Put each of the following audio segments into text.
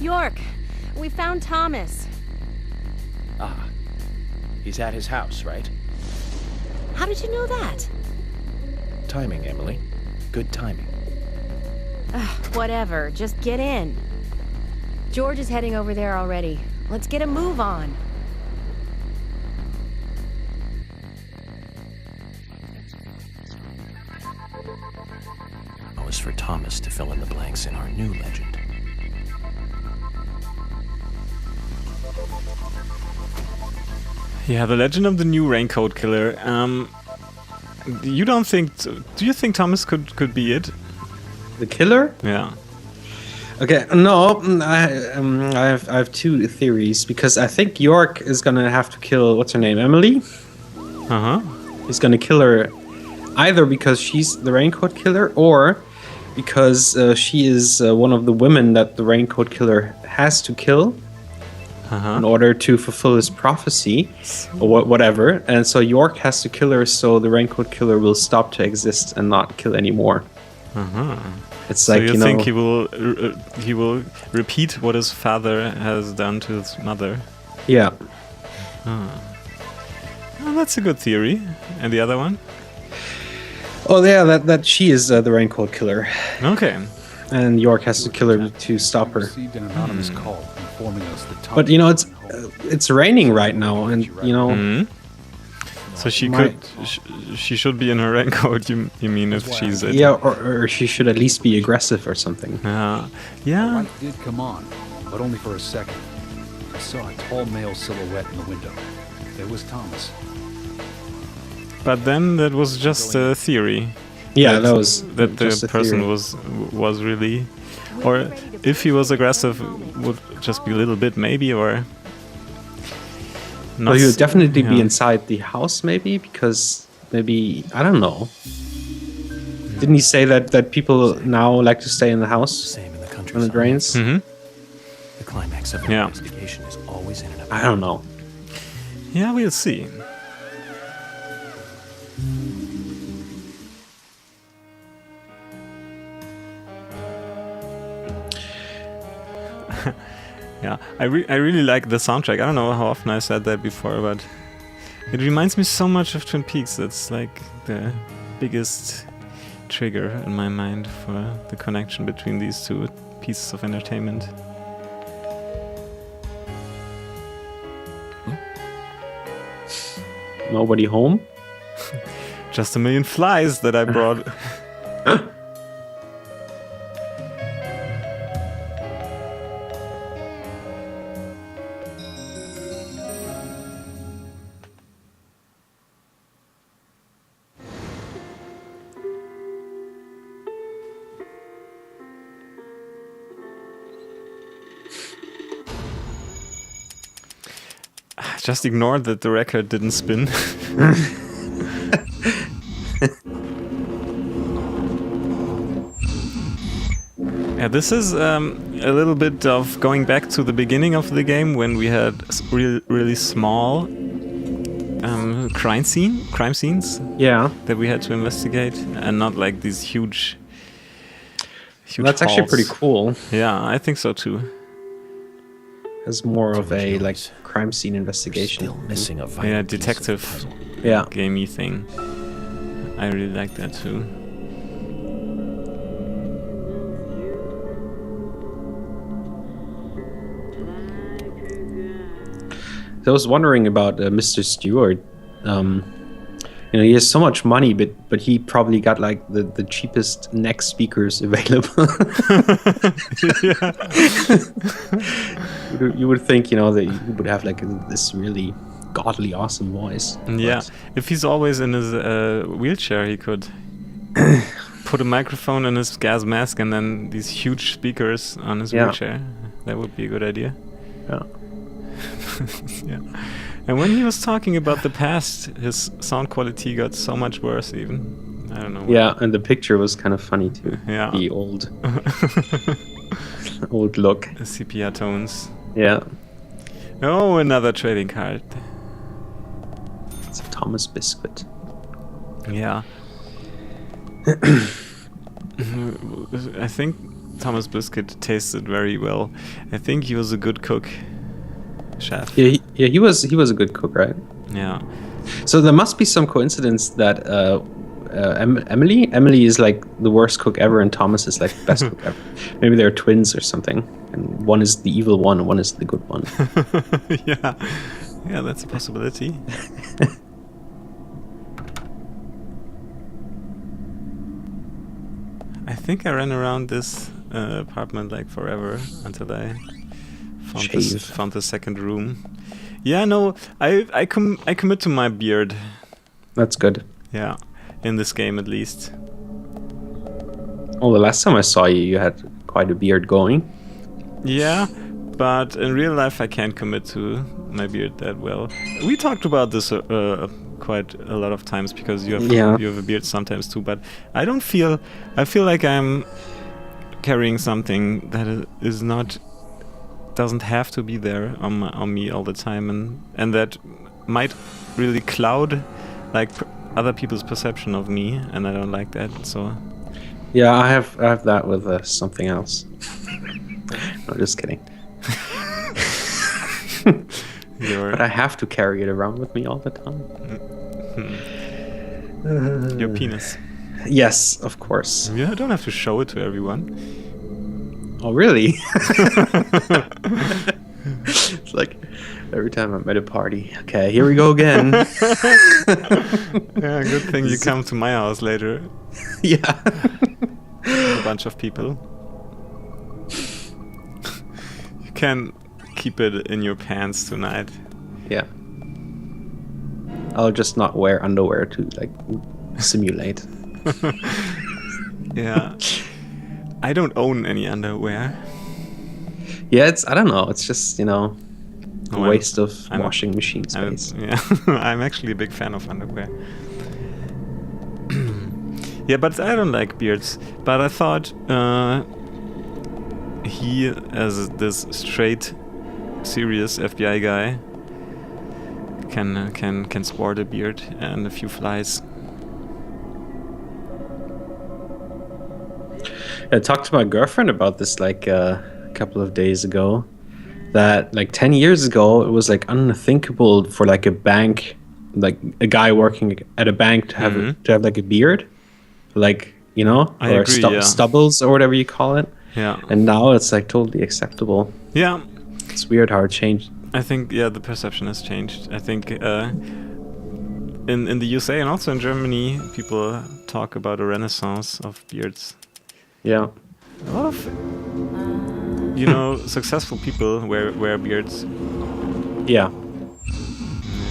York, we found Thomas. Ah, he's at his house, right? How did you know that? Timing, Emily. Good timing. Whatever, just get in. George is heading over there already. Let's get a move on. It was for Thomas to fill in the blanks in our new legend. Yeah, the legend of the new raincoat killer. You don't think? Do you think Thomas could be it? The killer? Yeah. Okay, no, I have two theories, because I think York is gonna have to kill, what's her name, Emily? Uh-huh. He's gonna kill her either because she's the raincoat killer, or because she is one of the women that the raincoat killer has to kill in order to fulfill his prophecy, or whatever. And so York has to kill her so the raincoat killer will stop to exist and not kill anymore. It's So like, you you know, think he will repeat what his father has done to his mother? yeah. Oh, that's a good theory. And the other one? Oh yeah, that she is the raincoat killer, Okay. and York has to kill her to stop her. Received an anonymous call informing us that But you know, it's raining right now, and you know, So she Might- she should be in her raincoat. You mean if she's it? yeah, or she should at least be aggressive or something. Yeah. The Yeah. light did come on, but only for a second. I saw a tall male silhouette in the window. It was Thomas. But then that was just a theory. Yeah, that was that the just a person theory. was really, or if he was aggressive, would just be a little bit maybe, or. Well, he would definitely be yeah. inside the house, maybe, because maybe, I don't know. Didn't he say that people now like to stay in the house Same in the when countryside. it rains? Mm-hmm. The climax of an Yeah. investigation is always in an I don't know. Yeah, we'll see. Yeah, I really like the soundtrack. I don't know how often I said that before, but it reminds me so much of Twin Peaks. That's like the biggest trigger in my mind for the connection between these two pieces of entertainment. Nobody home? Just a million flies that I brought. Just ignored that the record didn't spin. Yeah, this is a little bit of going back to the beginning of the game when we had really small crime scenes Yeah. that we had to investigate, and not like these huge. That's actually halls. pretty cool. Yeah, I think so too. It's more of a like Jones. crime scene investigation. Still missing a vital Yeah, piece of the detective puzzle. Yeah. gamey thing. I really like that too. I was wondering about Mr. Stewart. You know, he has so much money, but he probably got like the cheapest neck speakers available. You would think, you know, that he would have like this really godly, awesome voice. Yeah, But if he's always in his wheelchair, he could put a microphone in his gas mask and then these huge speakers on his Yeah. wheelchair. That would be a good idea. yeah. Yeah. And when he was talking about the past, his sound quality got so much worse even. I don't know. Yeah, and the picture was kind of funny too. Yeah. The old old look. The sepia tones. Yeah. Oh, another trading card. It's a Thomas Biscuit. Yeah. I think Thomas Biscuit tasted very well. I think he was a good cook, chef. Yeah, he was a good cook, right? Yeah. So there must be some coincidence that Emily is like the worst cook ever, and Thomas is like the best cook ever. Maybe they're twins or something, and one is the evil one, and one is the good one. Yeah, that's a possibility. I think I ran around this apartment like forever until I found the second room. Yeah, no, I commit to my beard. That's good. Yeah, in this game at least. Oh, the last time I saw you, you had quite a beard going. Yeah, but in real life I can't commit to my beard that well. We talked about this quite a lot of times because you have a beard sometimes too. But I feel like I'm carrying something that doesn't have to be there on me all the time, and that might really cloud like other people's perception of me, and I don't like that. So yeah, I have that with something else. No, just kidding. But I have to carry it around with me all the time. Your penis. Yes, of course. You don't have to show it to everyone. Oh, really? It's like every time I'm at a party. Okay, here we go again. Yeah, good thing you come to my house later. Yeah. A bunch of people. You can keep it in your pants tonight. Yeah. I'll just not wear underwear to like simulate. Yeah. I don't own any underwear. Yeah, I don't know. It's just, a waste of washing machine space. I'm actually a big fan of underwear. Yeah, but I don't like beards. But I thought he, as this straight, serious FBI guy, can sport a beard and a few flies. I talked to my girlfriend about this like a couple of days ago, that like 10 years ago it was like unthinkable for like a bank, like a guy working at a bank to have like a beard, like stubbles or whatever you call it. Yeah. And now it's like totally acceptable. Yeah. It's weird how it changed. I think the perception has changed. I think in the USA and also in Germany, people talk about a renaissance of beards. Yeah. A lot of successful people wear beards. Yeah.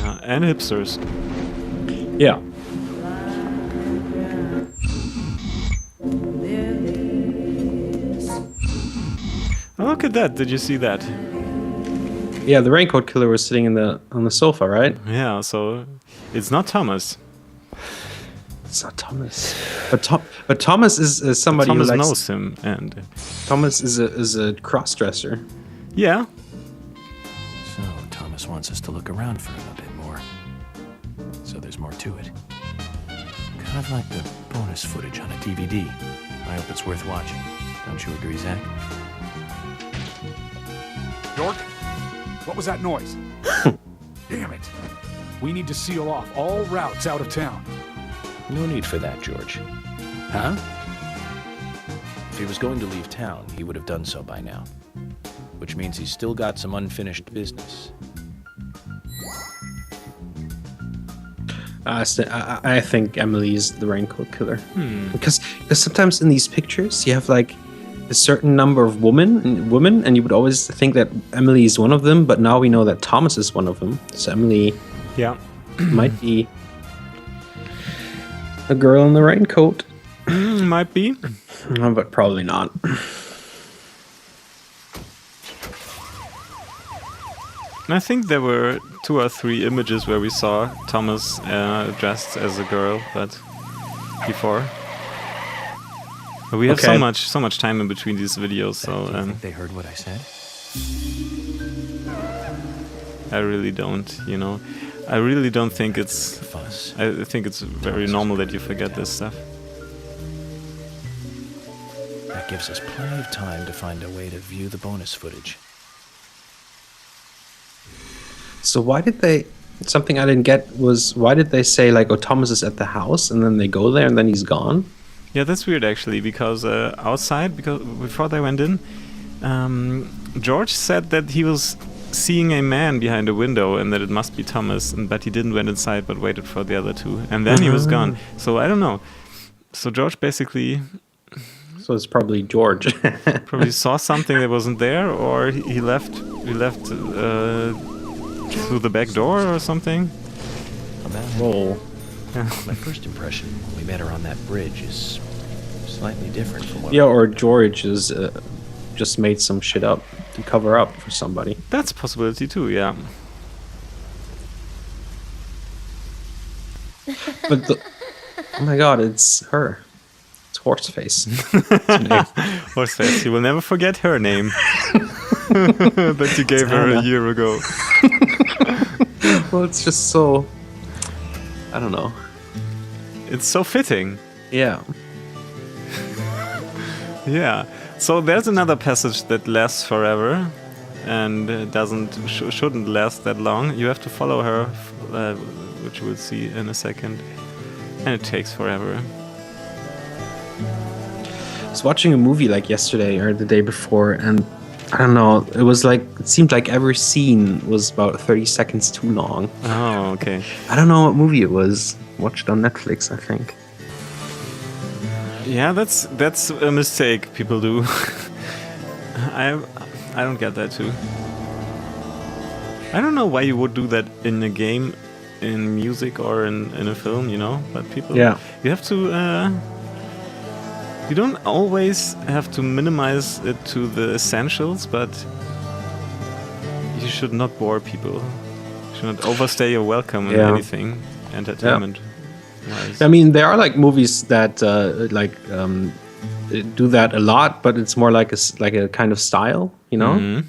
Yeah, and hipsters. Yeah. Oh, look at that! Did you see that? Yeah, the raincoat killer was sitting on the sofa, right? Yeah. So it's not Thomas. It's not Thomas, but Thomas is somebody Thomas who knows him, and Thomas is a cross-dresser. Yeah. So Thomas wants us to look around for him a bit more. So there's more to it. Kind of like the bonus footage on a DVD. I hope it's worth watching. Don't you agree, Zach? York, what was that noise? Damn it. We need to seal off all routes out of town. No need for that, George. Huh? If he was going to leave town, he would have done so by now. Which means he's still got some unfinished business. I think Emily's the raincoat killer. Because sometimes in these pictures you have like a certain number of women, and you would always think that Emily is one of them, but now we know that Thomas is one of them. So Emily might be a girl in the raincoat. Might be. But probably not. I think there were 2 or 3 images where we saw Thomas dressed as a girl, but before. But we have so much time in between these videos, so Do you think they heard what I said? I really don't, I really don't think it's Fuss. I think it's very normal that you forget this stuff. That gives us plenty of time to find a way to view the bonus footage. So why did they... Something I didn't get was, why did they say, like, oh, Thomas is at the house, and then they go there, and then he's gone? Yeah, that's weird, actually, because outside, because before they went in, George said that he was seeing a man behind a window and that it must be Thomas, but he didn't went inside but waited for the other two, and then he was gone. So I don't know. So George basically... So it's probably George. probably saw something that wasn't there, or he left through the back door or something. Whoa. My first impression when we met her on that bridge is slightly different from what... Yeah, or George is just made some shit up to cover up for somebody. That's a possibility too, yeah. But oh my god, it's her. It's Horseface. Horseface. You will never forget her name that you gave her a year ago. Well, it's just so... I don't know. It's so fitting. Yeah. Yeah. So there's another passage that lasts forever and shouldn't last that long. You have to follow her, which we'll see in a second. And it takes forever. I was watching a movie like yesterday or the day before, and I don't know, it seemed like every scene was about 30 seconds too long. Oh, okay. I don't know what movie it was. Watched on Netflix, I think. Yeah, that's a mistake people do. I don't get that too. I don't know why you would do that in a game, in music, or in a film, you know? But people... Yeah. You have to... you don't always have to minimize it to the essentials, but you should not bore people. You should not overstay your welcome in anything entertainment. I mean, there are like movies that do that a lot, but it's more like a kind of style, you know. Mm-hmm.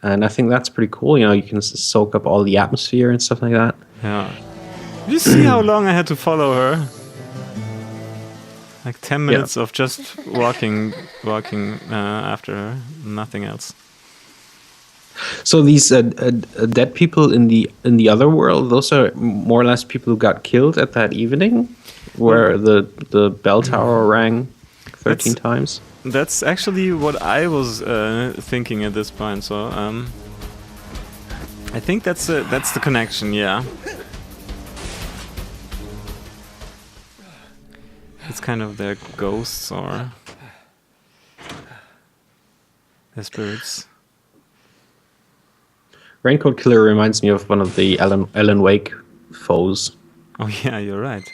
And I think that's pretty cool. You know, you can soak up all the atmosphere and stuff like that. Yeah. Did you see how long I had to follow her? Like 10 minutes of just walking after her, nothing else. So these dead people in the other world, those are more or less people who got killed at that evening, where the bell tower rang 13 times. That's actually what I was thinking at this point. So I think that's the connection. Yeah. It's kind of their ghosts or their spirits. Raincoat Killer reminds me of one of the Alan Wake foes. Oh yeah, you're right.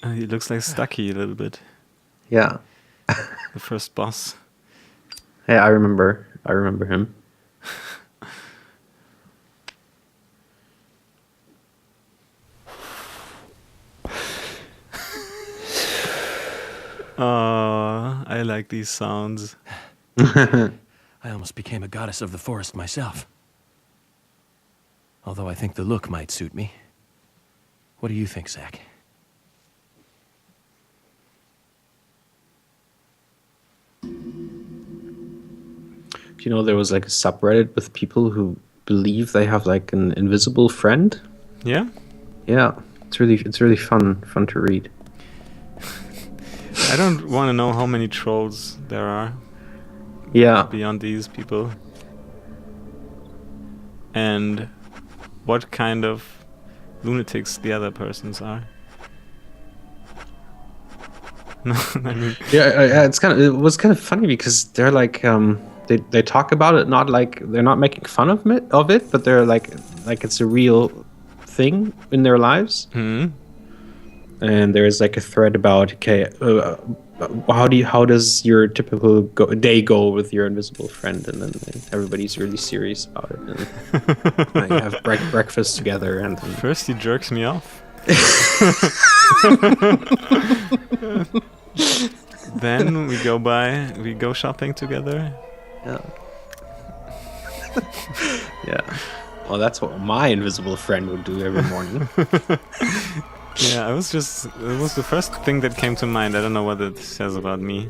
He looks like Stucky a little bit. Yeah. The first boss. Yeah, I remember him. Oh, I like these sounds. I almost became a goddess of the forest myself. Although I think the look might suit me. What do you think, Zach? You know, there was like a subreddit with people who believe they have like an invisible friend. Yeah? Yeah, it's really fun to read. I don't want to know how many trolls there are. Yeah. Beyond these people. And what kind of lunatics the other persons are. No, I mean... Yeah, it was kind of funny because they're like they talk about it, not like they're not making fun of it, but they're like it's a real thing in their lives. Mm-hmm. And there's like a thread about how does your typical day go with your invisible friend, and then everybody's really serious about it, and like, have breakfast together, and then... First he jerks me off. Then we go shopping together. Yeah. Yeah. Well, that's what my invisible friend would do every morning. Yeah, it was the first thing that came to mind. I don't know what it says about me.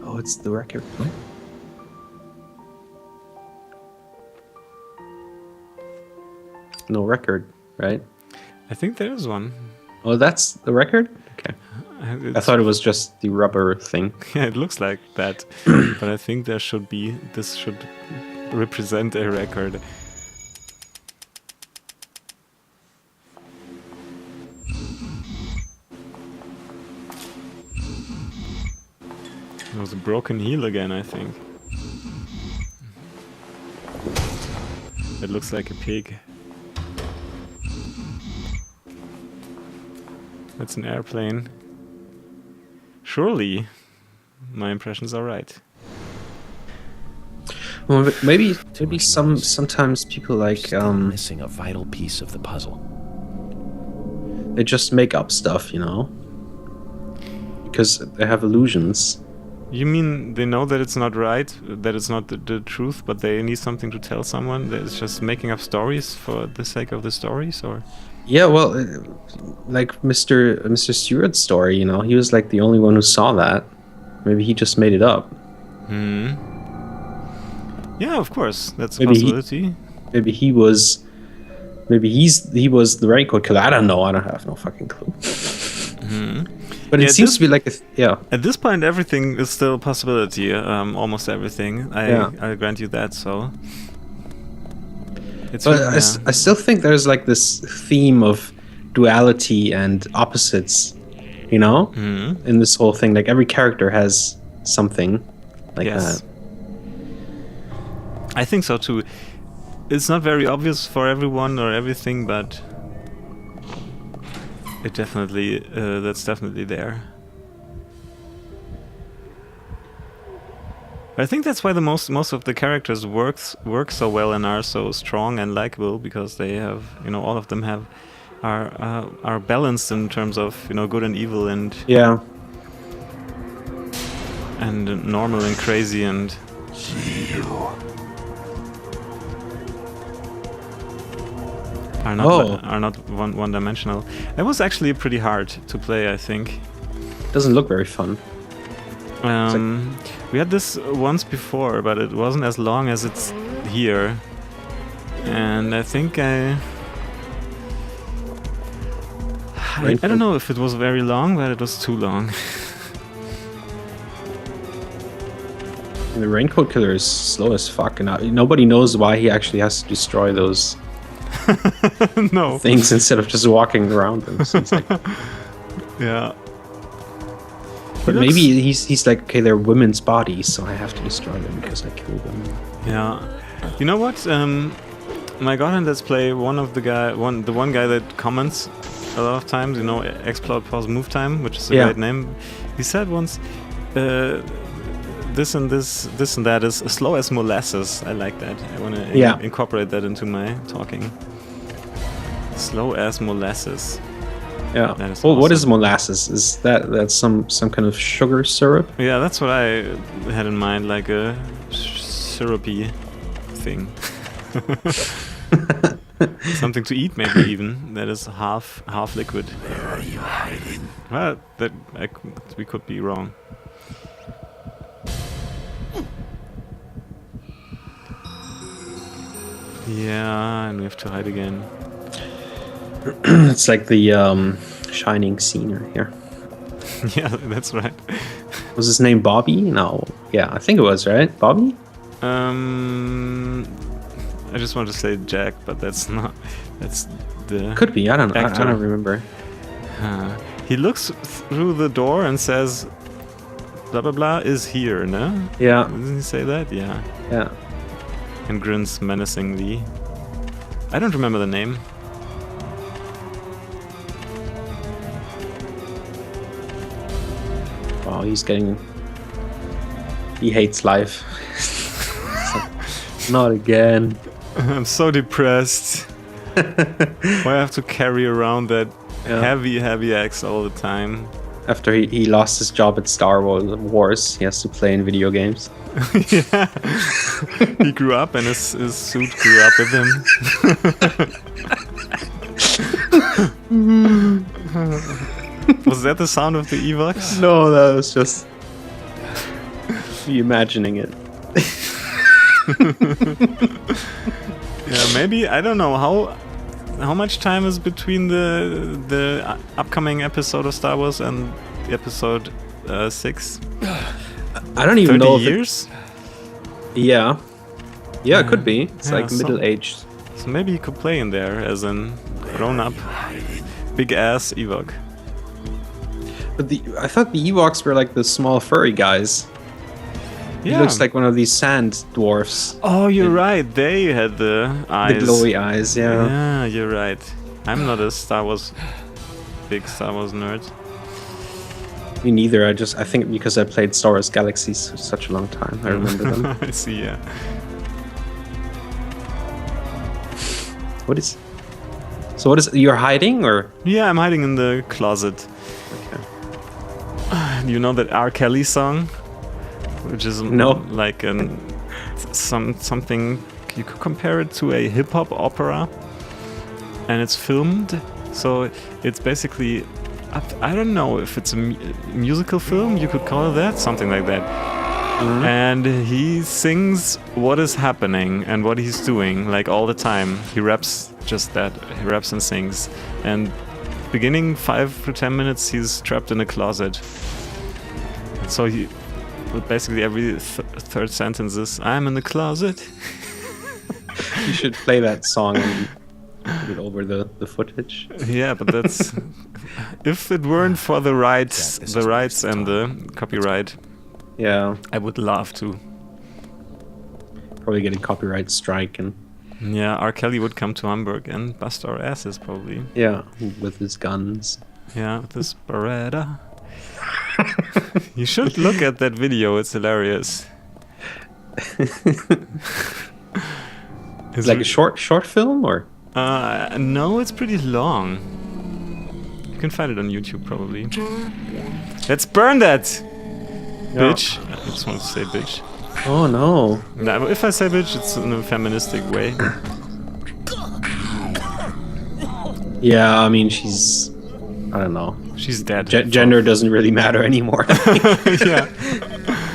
Oh, it's the record. No record, right? I think there is one. Oh, that's the record? Okay. I thought it was just the rubber thing. Yeah, it looks like that. But I think there should be... This should represent a record. It was a broken heel again, I think. It looks like a pig. That's an airplane. Surely, my impressions are right. Well, maybe sometimes people like Still missing a vital piece of the puzzle. they just make up stuff, you know, because they have illusions. You mean they know that it's not right, that it's not the truth, but they need something to tell someone? That it's just making up stories for the sake of the stories, or? Yeah, well, like Mr. Stewart's story, you know, he was like the only one who saw that. Maybe he just made it up. Yeah, of course, that's a Maybe possibility. he was the raincoat killer. I don't know. I don't have no fucking clue. But Yeah, it seems to be like At this point, everything is still a possibility. Almost everything. I grant you that. So. It's But I still think there's like this theme of duality and opposites, you know, in this whole thing. Like every character has something like that. I think so too. It's not very obvious for everyone or everything, but it definitely that's definitely there. I think that's why the most of the characters work so well and are so strong and likable, because they have, you know, all of them are balanced in terms of, you know, good and evil and normal and crazy and. Are not one-dimensional. That was actually pretty hard to play, I think. Doesn't look very fun. We had this once before, but it wasn't as long as it's here. And I think I don't know if it was very long, but it was too long. The Raincoat Killer is slow as fuck, and nobody knows why he actually has to destroy those no things instead of just walking around them. So it's like, yeah. But maybe he's like, okay, they're women's bodies, so I have to destroy them because I killed them. Yeah. You know what? My god, in Let's Play, the one guy that comments a lot of times, you know, explode, pause, move time, which is a great name. He said once, this and that is slow as molasses. I like that. I want to incorporate that into my talking. Slow as molasses. Yeah. Well, awesome. What is molasses? Is that's some kind of sugar syrup? Yeah, that's what I had in mind, like a syrupy thing. Something to eat, maybe even that is half liquid. Where are you hiding? Well, we could be wrong. Yeah, and we have to hide again. It's like the Shining scene right here. Yeah, that's right. Was his name Bobby? No. Yeah, I think it was, right? Bobby? I just want to say Jack, but that's not. That's the. Could be. I don't know. I don't remember. He looks through the door and says, "Blah blah blah is here." No. Yeah. Doesn't he say that? Yeah. Yeah. And grins menacingly. I don't remember the name. Wow, he hates life. Not again. I'm so depressed. Why I have to carry around that heavy axe all the time? After he lost his job at Star Wars, he has to play in video games. Yeah. He grew up and his suit grew up with him. Was that the sound of the Evox? No, that was just me imagining it. Yeah, maybe, I don't know how much time is between the upcoming episode of Star Wars and episode 6? I don't even 30 know. years? Yeah, it could be. It's yeah, like middle-aged. So maybe he could play in there as an grown-up, big-ass Ewok. But I thought the Ewoks were like the small furry guys. He looks like one of these sand dwarfs. Oh, you're right. They had the eyes. The glowy eyes, yeah. Yeah, you're right. I'm not a big Star Wars nerd. Me neither. I think because I played Star Wars Galaxies for such a long time, I remember them. I see, yeah. What is... You're hiding, or...? Yeah, I'm hiding in the closet. Okay. You know that R. Kelly song? Which is like something... You could compare it to a hip-hop opera. And it's filmed, so it's basically... I don't know if it's a musical film, you could call it that, something like that. Mm-hmm. And he sings what is happening and what he's doing, like all the time. He raps just that. He raps and sings. And beginning 5 to 10 minutes, he's trapped in a closet. So basically every third sentence is, I'm in the closet. You should play that song and put it over the footage. Yeah, but that's... if it weren't for the rights and the copyright, yeah, I would love to. Probably get a copyright strike and... Yeah, R. Kelly would come to Hamburg and bust our asses, probably. Yeah, with his guns. Yeah, with his Beretta. You should look at that video, it's hilarious. It's like a short film, or? No, it's pretty long. You can find it on YouTube, probably. Let's burn that! Bitch. I just want to say bitch. Oh no. Nah, if I say bitch, it's in a feministic way. Yeah, I mean, she's... I don't know. She's dead. Gender doesn't really matter anymore. Yeah.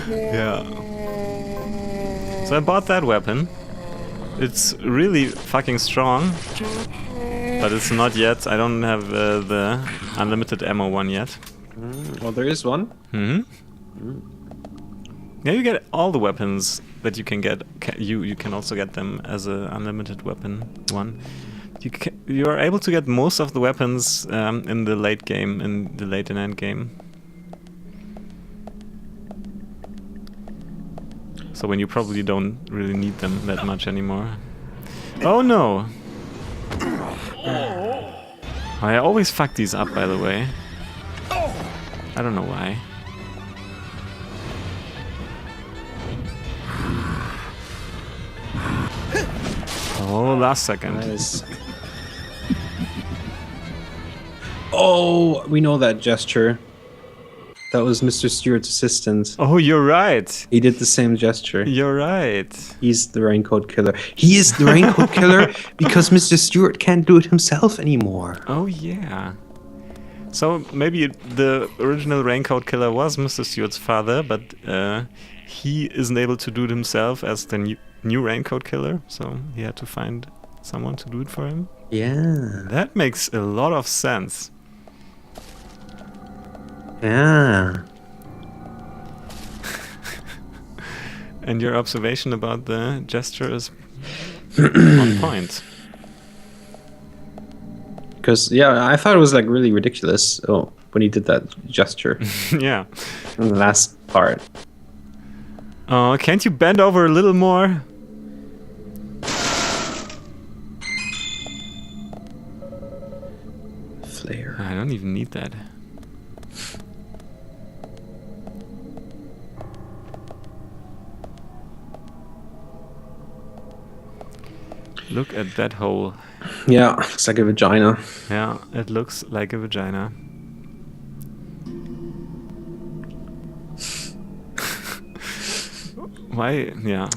Yeah. So I bought that weapon. It's really fucking strong. But it's not yet. I don't have the unlimited ammo one yet. Well, there is one. Yeah, you get all the weapons that you can get. You can also get them as an unlimited weapon one. You are able to get most of the weapons in the late game, in the late and end game. So when you probably don't really need them that much anymore. Oh no! I always fuck these up, by the way. I don't know why. Oh, last second. Nice. Oh, we know that gesture. That was Mr. Stewart's assistant. Oh, you're right. He did the same gesture. You're right. He's the raincoat killer. He is the raincoat killer because Mr. Stewart can't do it himself anymore. Oh, yeah. So maybe the original raincoat killer was Mr. Stewart's father, but he isn't able to do it himself as the new raincoat killer, so he had to find someone to do it for him. Yeah. That makes a lot of sense. Yeah. And your observation about the gesture is on point. Because, yeah, I thought it was like really ridiculous when he did that gesture. Yeah. In the last part. Oh, can't you bend over a little more? Flare. I don't even need that. Look at that hole. Yeah, looks like a vagina. Yeah, it looks like a vagina. Why? Yeah.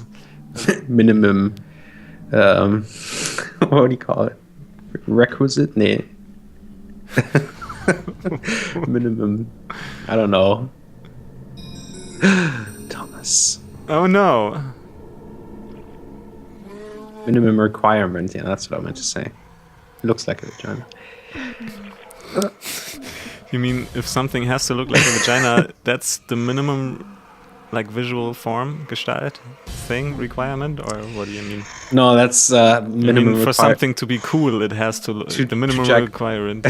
Minimum. What do you call it? Requisite? Nee. Minimum. I don't know. Thomas. Oh no. Minimum requirement. Yeah, that's what I meant to say. It looks like a vagina. You mean if something has to look like a vagina, that's the minimum, like, visual form, Gestalt thing requirement, or what do you mean? No, that's minimum for something to be cool, it has to look. The minimum jack- requirement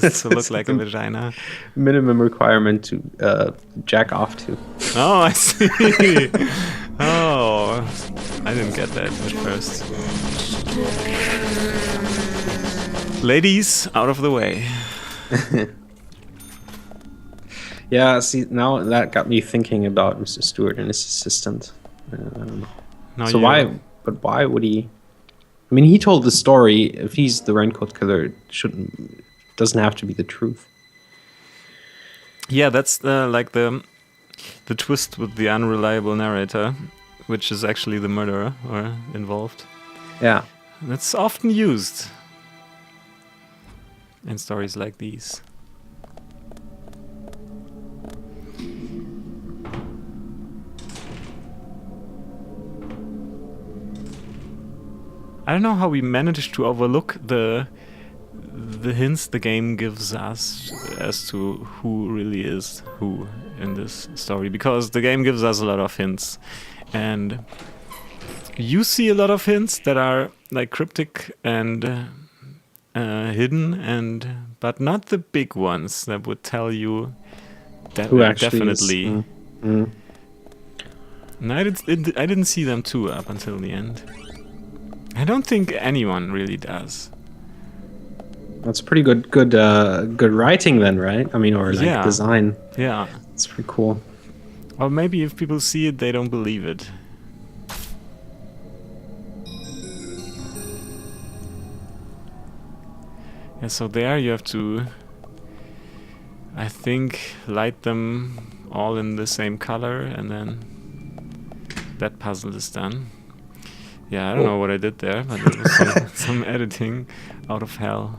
is to look like a vagina. minimum requirement to jack off to. Oh, I see. Oh, I didn't get that at first. Ladies, out of the way. Yeah, see, now that got me thinking about Mr. Stewart and his assistant. I don't know. Now So you- why would he? I mean, he told the story. If he's the raincoat killer, it doesn't have to be the truth. Yeah, that's like the twist with the unreliable narrator, which is actually the murderer or involved. Yeah. That's often used in stories like these. I don't know how we managed to overlook the hints the game gives us as to who really is who in this story, because the game gives us a lot of hints, and you see a lot of hints that are like cryptic and hidden, but not the big ones that would tell you that Who actually definitely. is, No, I didn't see them too up until the end. I don't think anyone really does. That's pretty good writing then, right? I mean, or like Yeah. design. Yeah. It's pretty cool. Or maybe if people see it, they don't believe it. Yeah, so there you have to, I think, light them all in the same color, and then that puzzle is done. Yeah, I don't know what I did there, but it was some editing out of hell.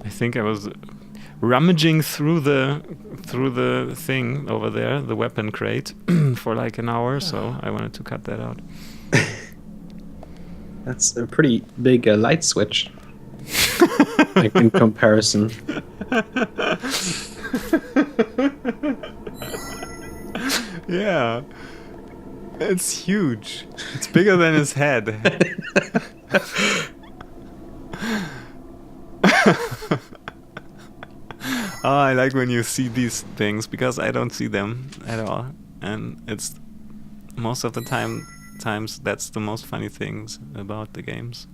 I think I was rummaging through the thing over there, the weapon crate, for like an hour, so I wanted to cut that out. That's a pretty big light switch. Like in comparison. Yeah. It's huge. It's bigger than his head. Oh, I like when you see these things, because I don't see them at all. And it's most of the times that's the most funny things about the games.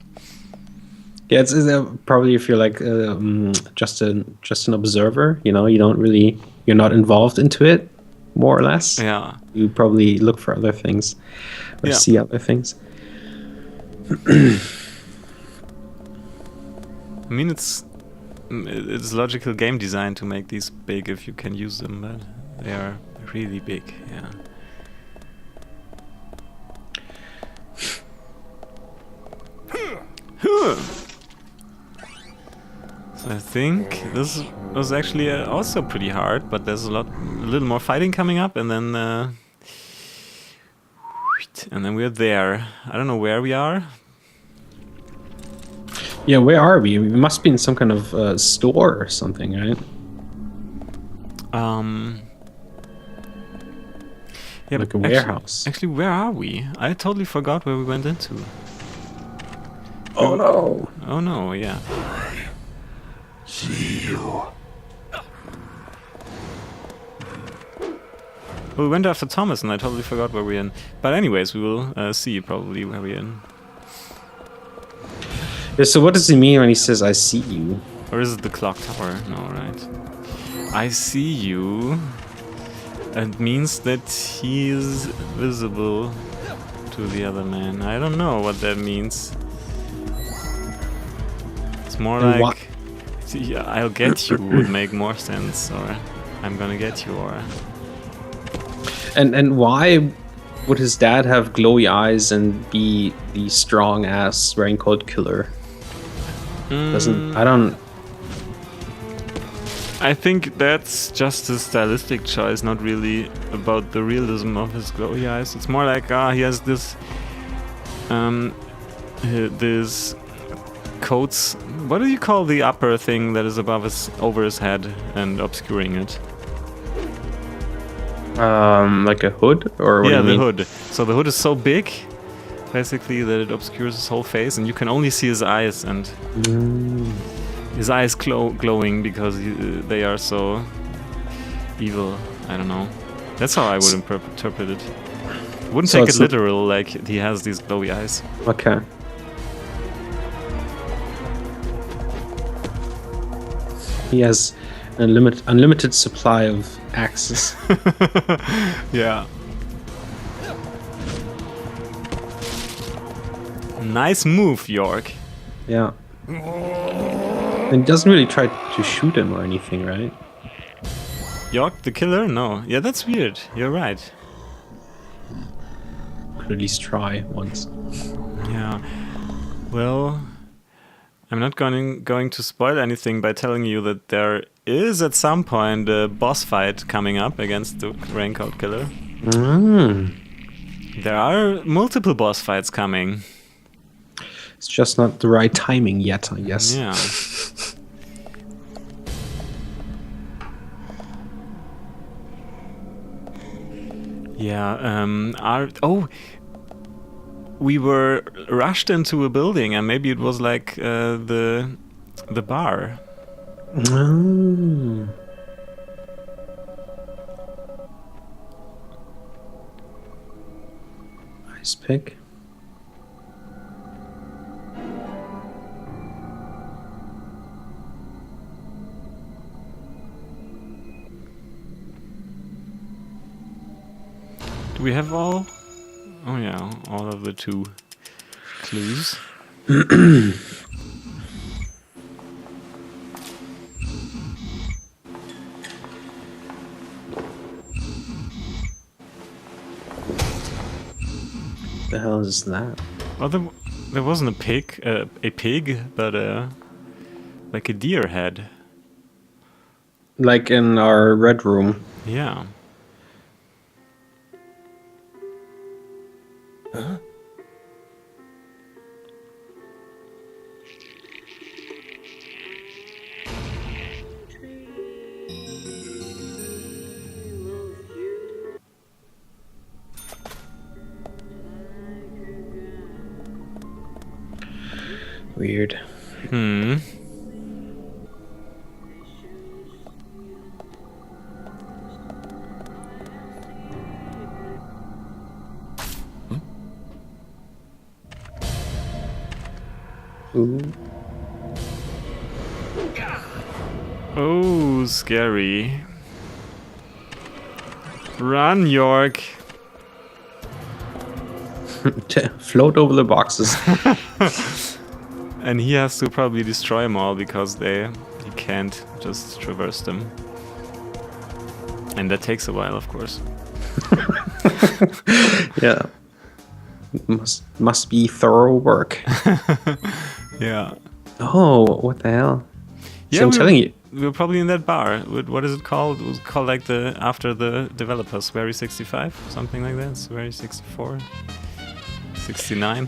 Yeah, it's probably if you're like just an observer, you know, you're not involved into it, more or less. Yeah. You probably look for other things or Yeah. see other things. I mean, it's logical game design to make these big if you can use them, but they are really big, yeah. So I think this was actually also pretty hard, but there's a little more fighting coming up, and then we're there. I don't know where we are. Yeah, where are we? We must be in some kind of store or something, right? Yeah, Like a but warehouse. Actually, where are we? I totally forgot where we went into. Oh no! Oh no, yeah. See you. Well, we went after Thomas, and I totally forgot where we're in. But anyways, we will see probably where we're in. Yeah, so what does he mean when he says, "I see you"? Or is it the clock tower? No, right. I see you. It means that he is visible to the other man. I don't know what that means. It's more And like, yeah, I'll get you would make more sense, or I'm gonna get you, or... And why would his dad have glowy eyes and be the strong ass raincoat killer? I think that's just a stylistic choice, not really about the realism of his glowy eyes. It's more like he has this coats. What do you call the upper thing that is over his head and obscuring it? Like a hood, or what do you mean? Hood. So the hood is so big, basically, that it obscures his whole face, and you can only see his eyes, and his eyes glowing because they are so evil. I don't know. That's how I would interpret it. Wouldn't take it literal, like he has these glowy eyes. Okay. He has an unlimited supply of axes. Yeah. Nice move, York. Yeah. And he doesn't really try to shoot him or anything, right? York the killer? No. Yeah, that's weird. You're right. Could at least try once. Yeah. Well, I'm not going to spoil anything by telling you that there is at some point a boss fight coming up against the Raincoat Killer. There are multiple boss fights coming. It's just not the right timing yet, I guess. Yeah. Yeah, we were rushed into a building, and maybe it was like the bar. Nice pick. Do we have all? Oh yeah, all of the 2 clues. The hell is that? Well, there wasn't a pig, but like a deer head. Like in our red room. Yeah. Huh? Weird. Ooh. Oh, scary. Run, York. Float over the boxes. And he has to probably destroy them all because he can't just traverse them. And that takes a while, of course. Yeah. Must be thorough work. Yeah. Oh, what the hell? Yeah, so I'm telling you. We were probably in that bar. What is it called? It was called like after the developers, Very 65, something like that. It's Very 64, 69.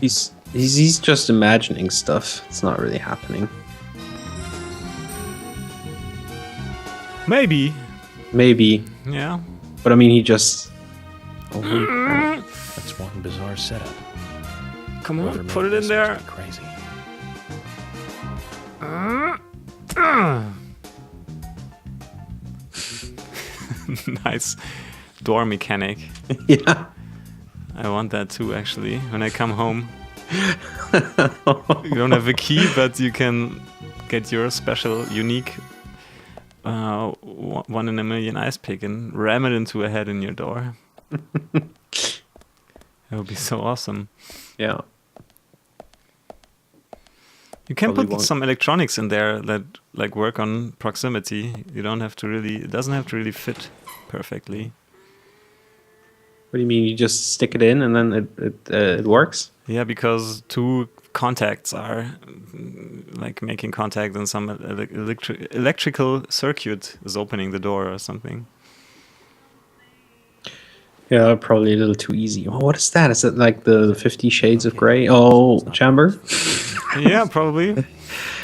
He's just imagining stuff. It's not really happening. Maybe. Yeah. But I mean, he just. That's one bizarre setup. Come Whoever on, made put it in this there. must be crazy. Nice door mechanic. Yeah. I want that too, actually. When I come home, you don't have a key, but you can get your special, unique 1 in a million ice pick and ram it into a head in your door. That would be so awesome. Yeah. You can Probably put won't. some electronics in there that like work on proximity. You don't have to really. It doesn't have to really fit perfectly. What do you mean? You just stick it in and then it works? Yeah, because 2 contacts are, like making contact and some electrical circuit is opening the door or something. Yeah, probably a little too easy. Oh, what is that? Is it like the 50 Shades of Grey? Oh, chamber? Yeah, probably.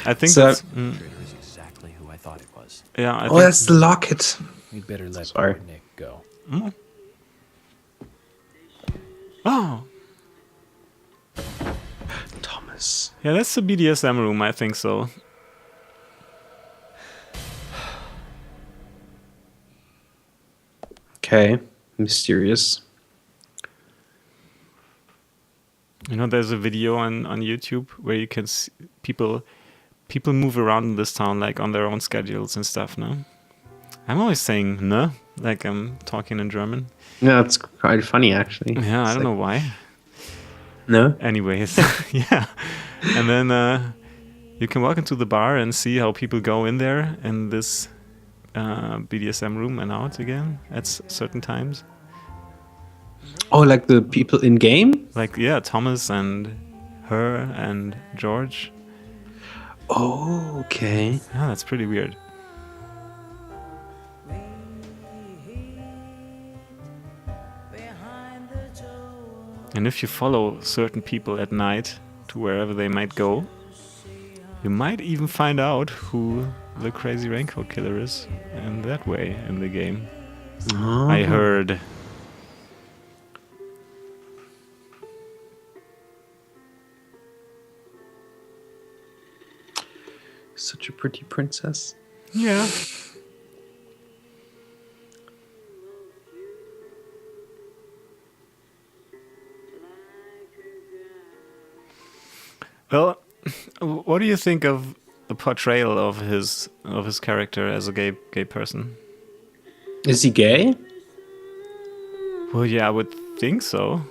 I think So- that's... Traitor is exactly who I thought it was. yeah, I Oh, think... that's the locket. We'd better let Sorry. poor Nick go. Oh, Thomas. yeah, that's the BDSM room, I think so. Okay. Mysterious. You know, there's a video on YouTube where you can see people move around in this town like on their own schedules and stuff, no? I'm always saying no, like I'm talking in German. Yeah, it's quite funny, actually. Yeah, I It's don't know like- why. No? Anyways, yeah. And then you can walk into the bar and see how people go in there in this BDSM room and out again at certain times. Oh, like the people in game? Like, yeah, Thomas and her and George. Oh, okay. Yeah, that's pretty weird. And if you follow certain people at night to wherever they might go, you might even find out who the crazy raincoat killer is in that way in the game. Oh. I heard. Such a pretty princess. Yeah. Well, what do you think of the portrayal of his character as a gay person? Is he gay? Well, yeah, I would think so.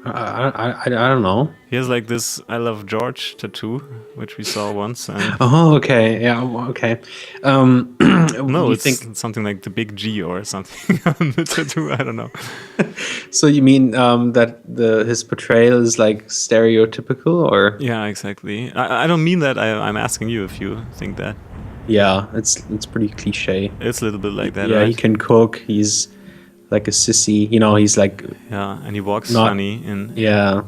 I don't know. He has like this "I love George" tattoo, which we saw once. And Oh, okay. Yeah, okay. no, you it's think, something like the big G or something on the tattoo. I don't know. so you mean that his portrayal is like stereotypical, or Yeah, exactly. I don't mean that. I'm asking you if you think that. yeah, it's pretty cliche. It's a little bit like that, Yeah, right? he can cook. He's like a sissy. You know, he's like Yeah, and he walks Not- funny. And yeah.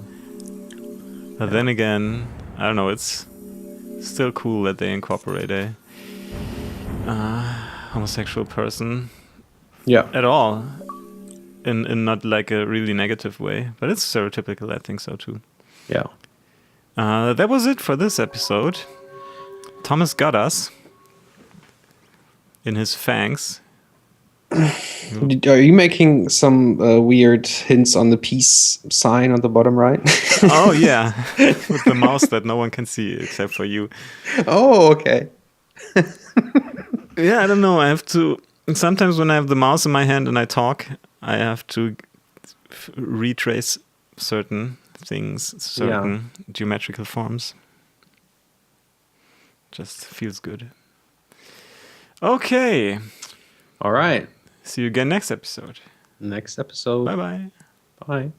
but then again, I don't know. It's still cool that they incorporate a homosexual person Yeah. at all, in not like a really negative way. But it's stereotypical. I think so too. Yeah. That was it for this episode. Thomas got us in his fangs. Are you making some weird hints on the peace sign on the bottom right? Oh yeah, with the mouse that no one can see except for you. Oh, okay. Yeah, I don't know. I have to. Sometimes when I have the mouse in my hand and I talk, I have to retrace certain things, certain geometrical forms. Just feels good. Okay. All right. See you again next episode. Next episode. Bye bye. Bye.